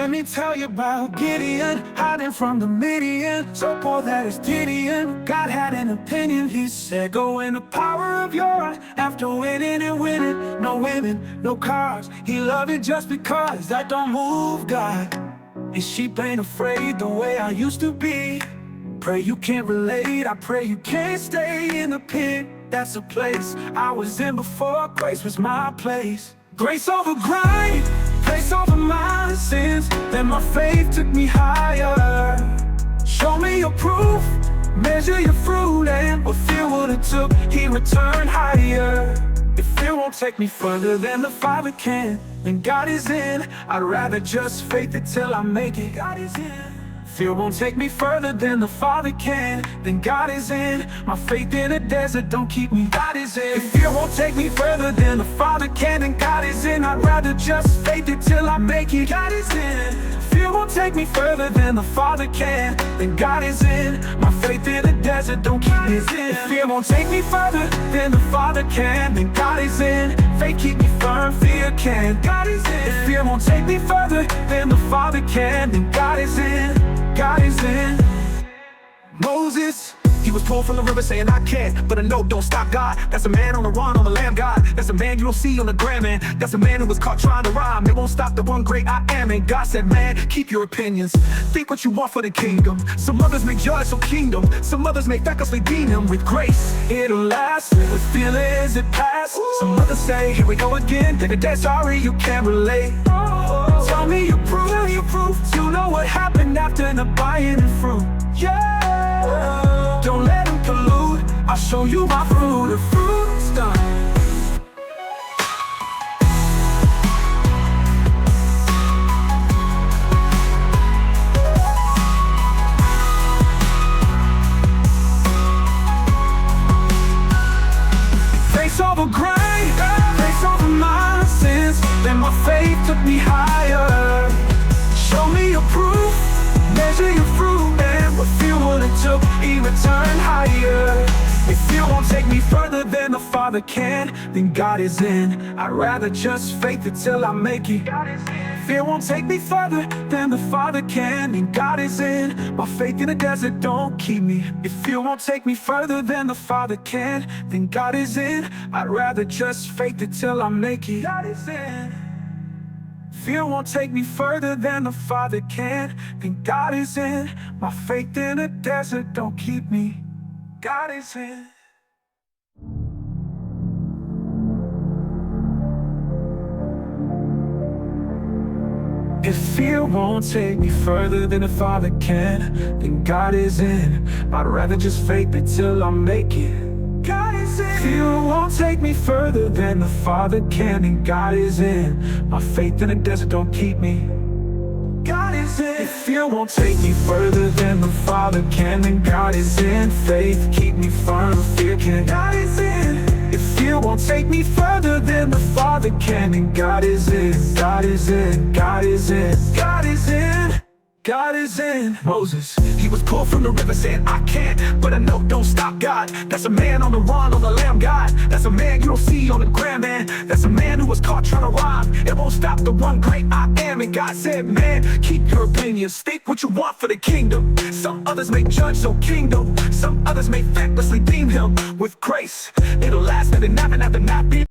Let me tell you about Gideon, hiding from the Midian. So poor that it's Gideon, God had an opinion. He said, go in the power of your heart. After winning and winning, no women, no cars. He loved it just because that don't move God. His sheep ain't afraid the way I used to be. Pray you can't relate, I pray you can't stay in the pit. That's a place I was in before grace was my place. Grace over grind, grace over my sins. Then my faith took me higher. Show me your proof, measure your fruit, and what fear would it took, he returned higher. If fear won't take me further than the Father can, then God is in. I'd rather just faith it till I make it. God is in. Fear won't take me further than the Father can, then God is in. My faith in a desert don't keep me. God is in. If fear won't take me further than the Father can, then God is in. I'd rather just faith it till I make it. God is in. Fear won't take me further than the Father can, then God is in. My faith in a desert don't keep me. If fear won't take me further than the Father can, then God is in. Faith keep me firm, fear can. God is in. If fear won't take me further than the Father can, then God is in. God is in. Moses, he was pulled from the river saying I can't, but I know don't stop God. That's a man on the run, on the lamb God. That's a man you don't see on the gram, man. That's a man who was caught trying to rhyme. It won't stop the one great I am. And God said, man, keep your opinions. Think what you want for the kingdom. Some others may judge, so kingdom. Some others may recklessly deem him. With grace, it'll last. With feelings, it pass. Some others say, here we go again. They're dead sorry, you can't relate. Tell me your proof, you know what happened after the buying and fruit. Yeah, don't let them pollute. I'll show you my fruit, the fruit's done. Grace over grind, grace over my sins. Then my faith took me higher. Show me your proof, measure your fruit, and what fear would it took, he returned higher. If fear won't take me further than the Father can, then God is in. I'd rather just faith it till I make it. God is in. Fear won't take me further than the Father can, then God is in. My faith in the desert don't keep me. If fear won't take me further than the Father can, then God is in. I'd rather just faith it till I make it. God is in. Fear won't take me further than the Father can, then God is in. My faith in the desert don't keep me. God is in. If fear won't take me further than the Father can, then God is in. I'd rather just faith it till I make it. God is in. Fear won't take me further than the Father can, and God is in. My faith in the desert don't keep me. God is in. If fear won't take me further than the Father can, then God is in. Faith keep me firm, fear can. God is in. If fear won't take me further than the Father can, then God is in. God is in. God is in. God is in. God is in. Moses, he was pulled from the river saying I can't, but I know don't stop God. That's a man on the run, on the lamb God. That's a man you don't see on the gram, man. That's a man who was caught trying to rhyme. It won't stop the one great I am. And God said, man, keep your opinions. Think what you want for the kingdom. Some others may judge, so kingdom. Some others may recklessly deem him. With grace, it'll last and never be.